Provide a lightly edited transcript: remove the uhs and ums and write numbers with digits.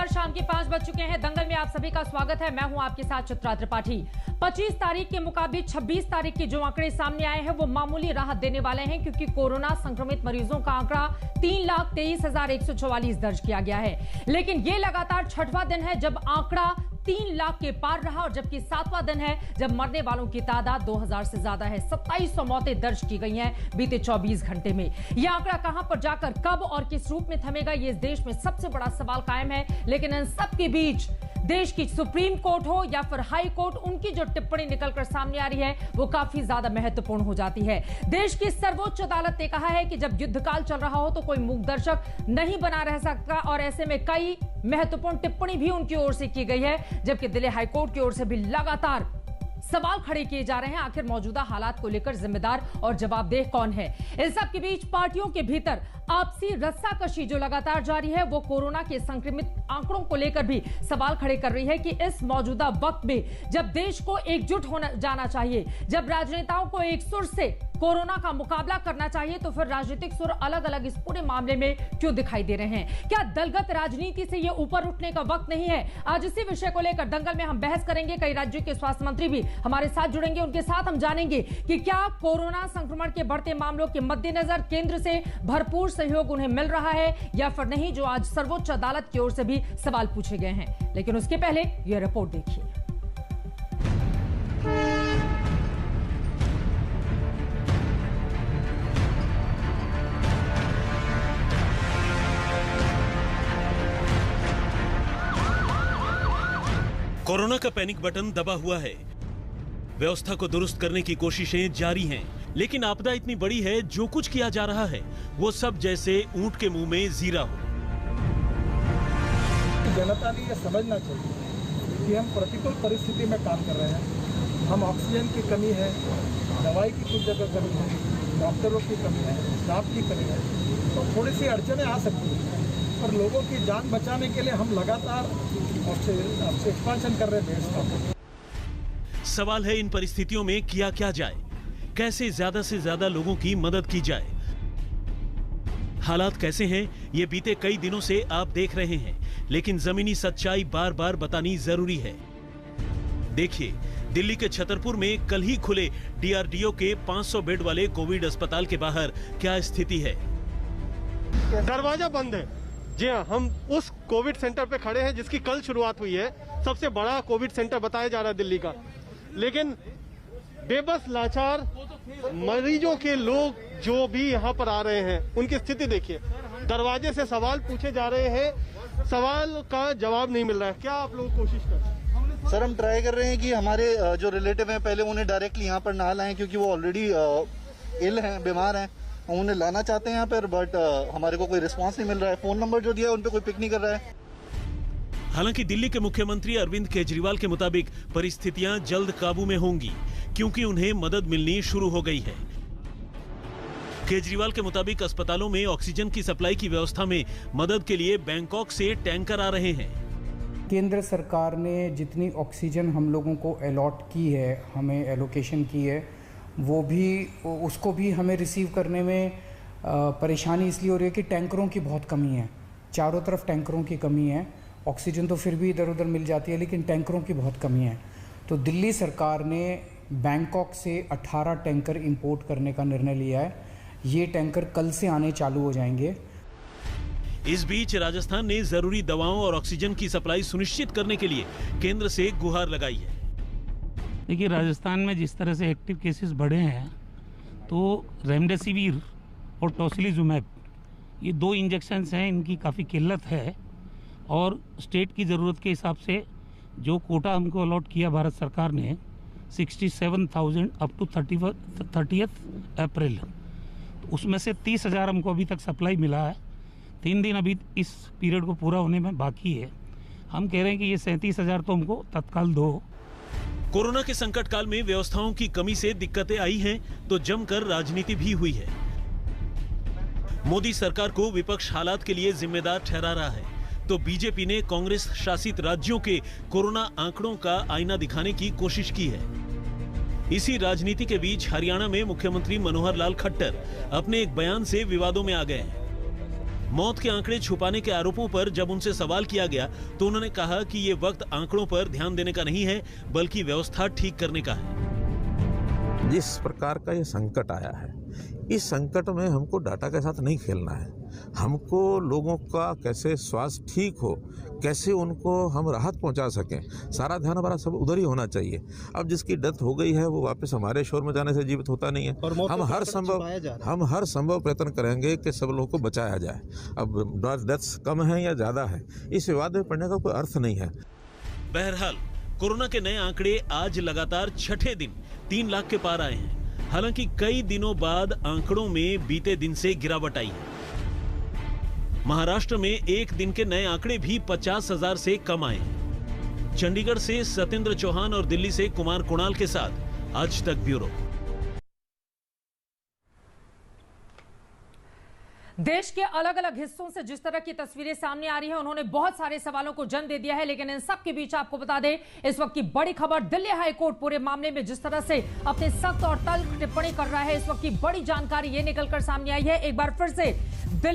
नमस्कार, शाम के 5 बज चुके हैं। दंगल में आप सभी का स्वागत है। मैं हूं आपके साथ चित्रा त्रिपाठी। 25 तारीख के मुकाबले 26 तारीख के जो आंकड़े सामने आए हैं वो मामूली राहत देने वाले हैं, क्योंकि कोरोना संक्रमित मरीजों का आंकड़ा 3,23,144 दर्ज किया गया है। लेकिन ये लगातार छठवां दिन है जब आंकड़ा 3 लाख के पार रहा, और जबकि 7वां दिन है जब मरने वालों की तादाद 2000 से ज्यादा है। 2700 मौतें दर्ज की गई हैं बीते 24 घंटे में। यह आंकड़ा कहां पर जाकर कब और किस रूप में थमेगा, ये इस देश में सबसे बड़ा सवाल कायम है। लेकिन इन सब के बीच देश की सुप्रीम कोर्ट हो या फिर हाई कोर्ट, उनकी जो टिप्पणी निकलकर सामने आ रही है वो काफी ज्यादा महत्वपूर्ण हो जाती है। देश की सर्वोच्च अदालत ने कहा है कि जब युद्धकाल चल रहा हो तो कोई मूक दर्शक नहीं बना रह सकता, और ऐसे में कई महत्वपूर्ण टिप्पणी भी उनकी ओर से की गई है, जबकि दिल्ली हाईकोर्ट की ओर से भी लगातार सवाल खड़े किए जा रहे हैं। आखिर मौजूदा हालात को लेकर जिम्मेदार और जवाबदेह कौन है? इन सब के बीच पार्टियों के भीतर आपसी रस्साकशी जो लगातार जारी है, वो कोरोना के संक्रमित आंकड़ों को लेकर भी सवाल खड़े कर रही है कि इस मौजूदा वक्त में जब देश को एकजुट होना जाना चाहिए, जब राजनेताओं को एक सुर से कोरोना का मुकाबला करना चाहिए, तो फिर राजनीतिक सुर अलग अलग इस पूरे मामले में क्यों दिखाई दे रहे हैं? क्या दलगत राजनीति से यह ऊपर उठने का वक्त नहीं है? आज इसी विषय को लेकर दंगल में हम बहस करेंगे। कई राज्यों के स्वास्थ्य मंत्री भी हमारे साथ जुड़ेंगे। उनके साथ हम जानेंगे कि क्या कोरोना संक्रमण के बढ़ते मामलों के मद्देनजर केंद्र से भरपूर सहयोग उन्हें मिल रहा है या फिर नहीं, जो आज सर्वोच्च अदालत की ओर से भी सवाल पूछे गए हैं। लेकिन उसके पहले यह रिपोर्ट देखिए। कोरोना का पैनिक बटन दबा हुआ है। व्यवस्था को दुरुस्त करने की कोशिशें जारी हैं, लेकिन आपदा इतनी बड़ी है, जो कुछ किया जा रहा है वो सब जैसे ऊंट के मुंह में जीरा हो। जनता ने यह समझना चाहिए कि हम प्रतिकूल परिस्थिति में काम कर रहे हैं। हम ऑक्सीजन की कमी है, दवाई की कुछ जगह कमी है, डॉक्टरों की कमी है, स्टाफ की कमी है, तो थोड़ी सी अड़चनें आ सकती हैं। और लोगों की जान बचाने के लिए हम लगातार एक्सपेंशन कर रहे हैं देश का। सवाल है इन परिस्थितियों में किया क्या जाए, कैसे ज्यादा से ज्यादा लोगों की मदद की जाए। हालात कैसे हैं ये बीते कई दिनों से आप देख रहे हैं, लेकिन जमीनी सच्चाई बार बार बतानी जरूरी है। देखिए, दिल्ली के छतरपुर में कल ही खुले डीआरडीओ के 500 बेड वाले कोविड अस्पताल के बाहर क्या स्थिति है। दरवाजा बंद है। जी हाँ, हम उस कोविड सेंटर पे खड़े हैं जिसकी कल शुरुआत हुई है। सबसे बड़ा कोविड सेंटर बताया जा रहा है दिल्ली का, लेकिन बेबस लाचार मरीजों के लोग जो भी यहाँ पर आ रहे हैं उनकी स्थिति देखिए। दरवाजे से सवाल पूछे जा रहे हैं, सवाल का जवाब नहीं मिल रहा है। क्या आप लोग कोशिश कर रहे हैं? सर, हम ट्राई कर रहे हैं कि हमारे जो रिलेटिव हैं पहले उन्हें डायरेक्टली यहाँ पर ना लाएं, क्योंकि वो ऑलरेडी इल हैं, बीमार हैं। हम उन्हें लाना चाहते हैं यहाँ पर, बट हमारे को कोई रिस्पांस नहीं मिल रहा है। फोन नंबर जो दिया है उन पर कोई पिक नहीं कर रहा है। हालांकि दिल्ली के मुख्यमंत्री अरविंद केजरीवाल के मुताबिक परिस्थितियां जल्द काबू में होंगी, क्योंकि उन्हें मदद मिलनी शुरू हो गई है। केजरीवाल के मुताबिक अस्पतालों में ऑक्सीजन की सप्लाई की व्यवस्था में मदद के लिए बैंकॉक से टैंकर आ रहे हैं। केंद्र सरकार ने जितनी ऑक्सीजन हम लोगों को अलॉट की है, हमें एलोकेशन की है, वो भी उसको भी हमें रिसीव करने में परेशानी इसलिए हो रही है कि टैंकरों की बहुत कमी है। चारों तरफ टैंकरों की कमी है। ऑक्सीजन तो फिर भी इधर उधर मिल जाती है, लेकिन टैंकरों की बहुत कमी है। तो दिल्ली सरकार ने बैंकॉक से 18 टैंकर इंपोर्ट करने का निर्णय लिया है। ये टैंकर कल से आने चालू हो जाएंगे। इस बीच राजस्थान ने जरूरी दवाओं और ऑक्सीजन की सप्लाई सुनिश्चित करने के लिए केंद्र से गुहार लगाई है। देखिए, राजस्थान में जिस तरह से एक्टिव केसेस बढ़े हैं, तो रेमडेसिविर और टोसिलिजुमैब ये 2 इंजेक्शन्स हैं, इनकी काफ़ी किल्लत है। और स्टेट की ज़रूरत के हिसाब से जो कोटा हमको अलॉट किया भारत सरकार ने 67,000 अप टू 30 अप्रैल, तो उसमें से 30,000 हमको अभी तक सप्लाई मिला है। 3 दिन अभी इस पीरियड को पूरा होने में बाकी है। हम कह रहे हैं कि ये 37,000 तो हमको तत्काल दो। कोरोना के संकट काल में व्यवस्थाओं की कमी से दिक्कतें आई हैं, तो जमकर राजनीति भी हुई है। मोदी सरकार को विपक्ष हालात के लिए जिम्मेदार ठहरा रहा है, तो बीजेपी ने कांग्रेस शासित राज्यों के कोरोना आंकड़ों का आईना दिखाने की कोशिश की है। इसी राजनीति के बीच हरियाणा में मुख्यमंत्री मनोहर लाल खट्टर अपने एक बयान से विवादों में आ गए हैं। मौत के आंकड़े छुपाने के आरोपों पर जब उनसे सवाल किया गया तो उन्होंने कहा कि ये वक्त आंकड़ों पर ध्यान देने का नहीं है, बल्कि व्यवस्था ठीक करने का है। जिस प्रकार का ये संकट आया है, इस संकट में हमको डाटा के साथ नहीं खेलना है। हमको लोगों का कैसे स्वास्थ्य ठीक हो, कैसे उनको हम राहत पहुंचा सकें, सारा ध्यान हमारा सब उधर ही होना चाहिए। अब जिसकी डेथ हो गई है वो वापस हमारे शोर में जाने से जीवित होता नहीं है। हम हर संभव प्रयत्न करेंगे कि सब लोगों को बचाया जाए। अब डेथ्स कम है या ज़्यादा है, इस विवाद में पड़ने का कोई अर्थ नहीं है। बहरहाल कोरोना के नए आंकड़े आज लगातार छठे दिन 3 लाख के पार आए हैं। हालांकि कई दिनों बाद आंकड़ों में बीते दिन से गिरावट आई है। महाराष्ट्र में एक दिन के नए आंकड़े भी 50,000 से कम आए हैं। चंडीगढ़ से सत्येंद्र चौहान और दिल्ली से कुमार कुणाल के साथ आज तक ब्यूरो। देश के अलग अलग हिस्सों से जिस तरह की तस्वीरें सामने आ रही हैं, उन्होंने बहुत सारे सवालों को जन्म दे दिया है। लेकिन इन सब के बीच आपको बता दें, इस वक्त की बड़ी खबर, दिल्ली हाई कोर्ट पूरे मामले में जिस तरह से अपने सख्त और तल्ख टिप्पणी कर रहा है, इस वक्त की बड़ी जानकारी ये निकलकर सामने आई है। एक बार फिर से दिल्ली